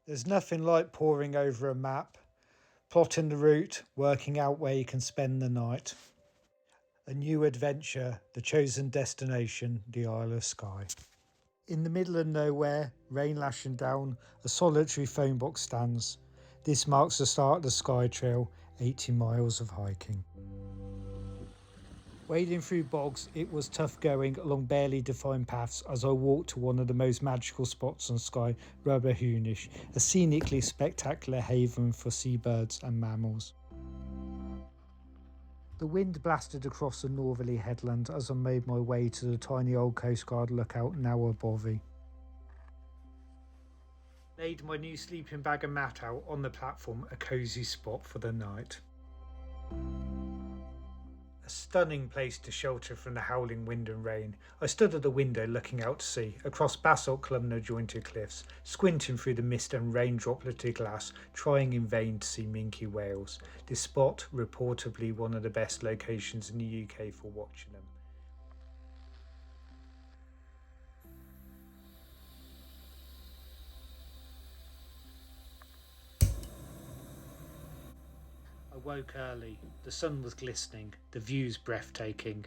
There's nothing like poring over a map, plotting the route, working out where you can spend the night. A new adventure, the chosen destination, the Isle of Skye. In the middle of nowhere, rain lashing down, a solitary phone box stands. This marks the start of the Skye Trail, 80 miles of hiking. Wading through bogs, it was tough going along barely defined paths as I walked to one of the most magical spots on Skye, Rubha Hunnish, a scenically spectacular haven for seabirds and mammals. The wind blasted across the northerly headland as I made my way to the tiny Old Coastguard Lookout Bothy. Laid my new sleeping bag and mat out on the platform, a cosy spot for the night. A stunning place to shelter from the howling wind and rain. I stood at the window looking out to sea, across basalt columnar jointed cliffs, squinting through the mist and rain dropleted glass, trying in vain to see minke whales. This spot, reportedly one of the best locations in the UK for watching them. I woke early, the sun was glistening, the views breathtaking.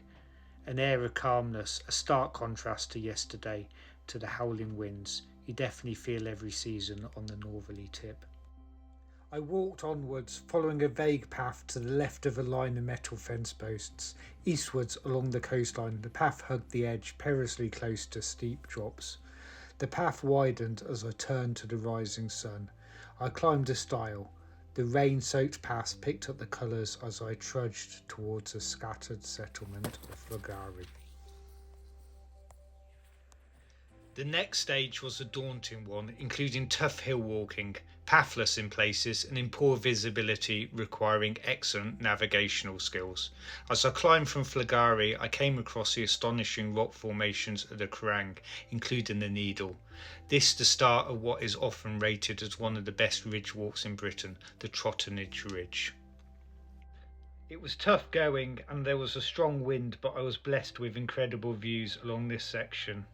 An air of calmness, a stark contrast to yesterday, to the howling winds. You definitely feel every season on the northerly tip. I walked onwards, following a vague path to the left of a line of metal fence posts. Eastwards along the coastline, the path hugged the edge, perilously close to steep drops. The path widened as I turned to the rising sun. I climbed a stile. The rain-soaked path picked up the colours as I trudged towards a scattered settlement of Flagari. The next stage was a daunting one, including tough hill walking, pathless in places and in poor visibility, requiring excellent navigational skills. As I climbed from Flagari, I came across the astonishing rock formations of the Kerrang, including the Needle. This the start of what is often rated as one of the best ridge walks in Britain, the Trotternish Ridge. It was tough going and there was a strong wind, but I was blessed with incredible views along this section.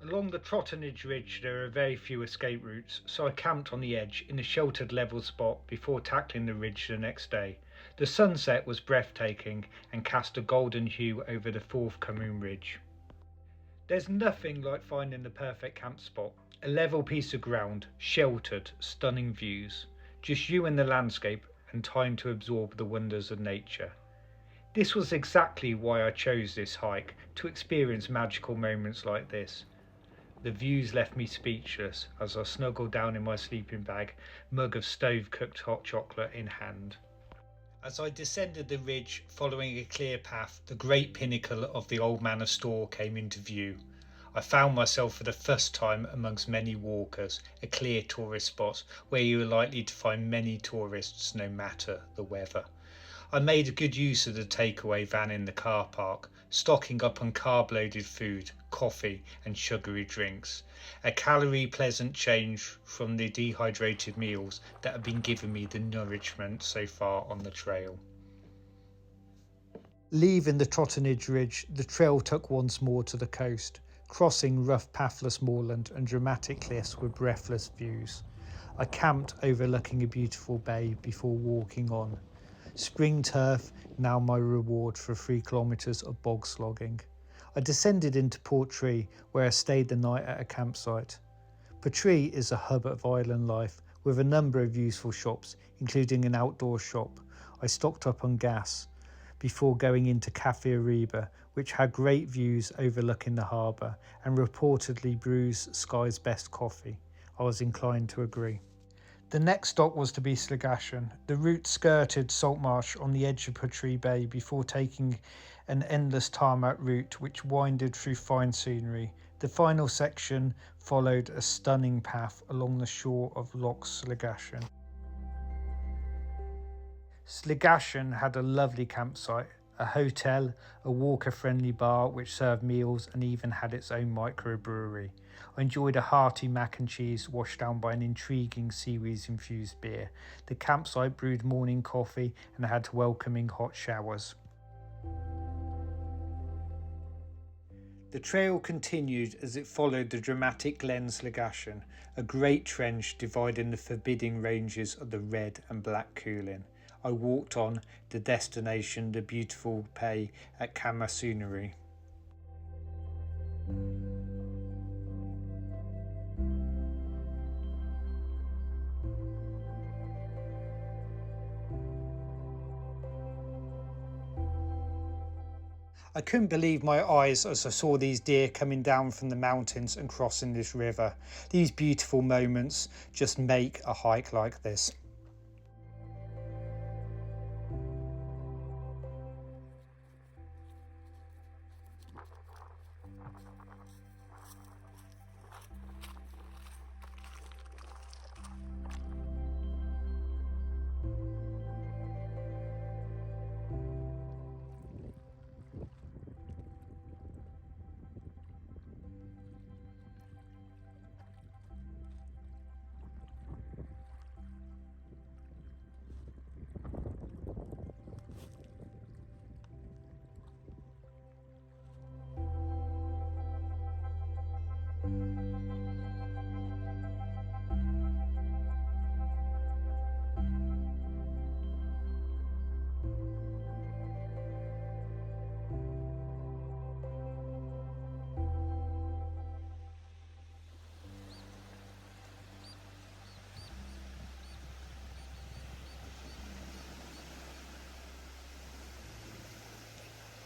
Along the Trotternish Ridge there are very few escape routes, so I camped on the edge in a sheltered level spot before tackling the ridge the next day. The sunset was breathtaking and cast a golden hue over the forthcoming ridge. There's nothing like finding the perfect camp spot, a level piece of ground, sheltered, stunning views, just you and the landscape and time to absorb the wonders of nature. This was exactly why I chose this hike, to experience magical moments like this. The views left me speechless as I snuggled down in my sleeping bag, mug of stove-cooked hot chocolate in hand. As I descended the ridge, following a clear path, the great pinnacle of the old Man of Storr came into view. I found myself for the first time amongst many walkers, a clear tourist spot where you are likely to find many tourists no matter the weather. I made good use of the takeaway van in the car park, stocking up on carb-loaded food, coffee and sugary drinks. A calorie pleasant change from the dehydrated meals that have been giving me the nourishment so far on the trail. Leaving the Trotternish Ridge, the trail took once more to the coast, crossing rough pathless moorland and dramatic cliffs with breathless views. I camped overlooking a beautiful bay before walking on. Spring turf, now my reward for 3 kilometres of bog slogging. I descended into Portree, where I stayed the night at a campsite. Portree is a hub of island life, with a number of useful shops, including an outdoor shop. I stocked up on gas, before going into Cafe Ariba, which had great views overlooking the harbour, and reportedly brews Skye's best coffee. I was inclined to agree. The next stop was to be Sligashan. The route skirted salt marsh on the edge of Portree Bay before taking an endless tarmac route which winded through fine scenery. The final section followed a stunning path along the shore of Loch Sligashan. Sligashan had a lovely campsite, a hotel, a walker-friendly bar which served meals and even had its own microbrewery. I enjoyed a hearty mac and cheese washed down by an intriguing seaweed-infused beer. The campsite brewed morning coffee and had welcoming hot showers. The trail continued as it followed the dramatic Glen Slagashon, a great trench dividing the forbidding ranges of the Red and Black Coolin. I walked on the destination, the beautiful bay at Camasunary. I couldn't believe my eyes as I saw these deer coming down from the mountains and crossing this river. These beautiful moments just make a hike like this.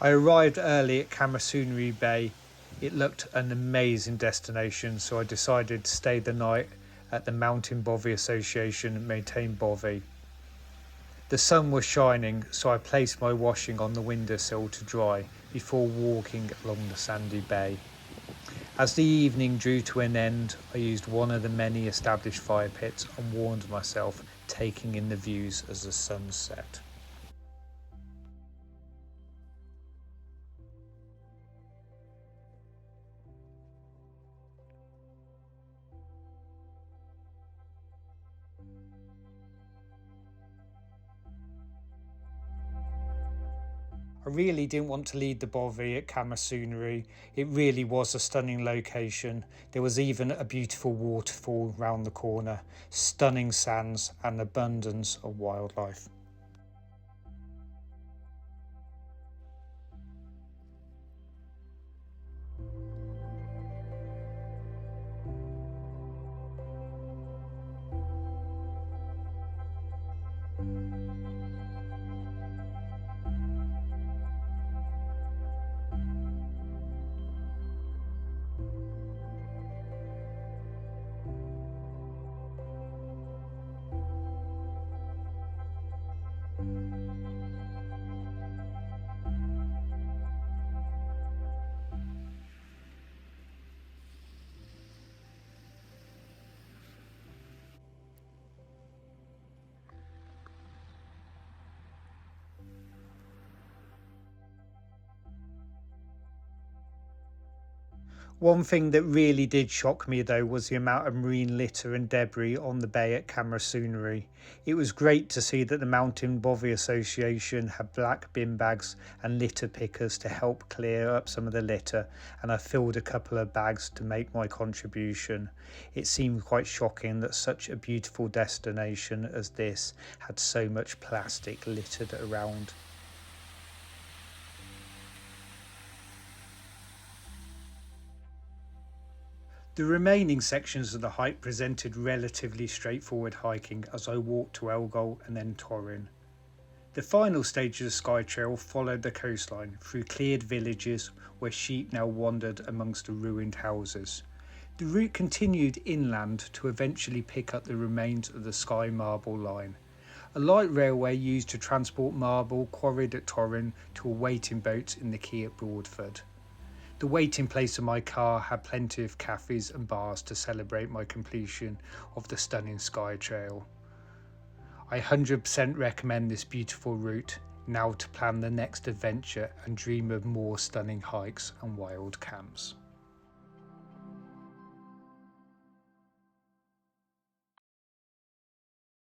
I arrived early at Camasunary Bay. It looked an amazing destination, so I decided to stay the night at the Mountain Bothy Association maintained bothy. The sun was shining, so I placed my washing on the windowsill to dry before walking along the sandy bay. As the evening drew to an end, I used one of the many established fire pits and warmed myself, taking in the views as the sun set. I really didn't want to leave the bothy at Camasunary. It really was a stunning location. There was even a beautiful waterfall round the corner, stunning sands and abundance of wildlife. One thing that really did shock me though was the amount of marine litter and debris on the bay at Camasunary. It was great to see that the Mountain Bothy Association had black bin bags and litter pickers to help clear up some of the litter, and I filled a couple of bags to make my contribution. It seemed quite shocking that such a beautiful destination as this had so much plastic littered around. The remaining sections of the hike presented relatively straightforward hiking as I walked to Elgol and then Torrin. The final stage of the Skye Trail followed the coastline through cleared villages where sheep now wandered amongst the ruined houses. The route continued inland to eventually pick up the remains of the Skye Marble Line, a light railway used to transport marble quarried at Torrin to a waiting boat in the quay at Broadford. The waiting place of my car had plenty of cafes and bars to celebrate my completion of the stunning Skye Trail. I 100% recommend this beautiful route now to plan the next adventure and dream of more stunning hikes and wild camps.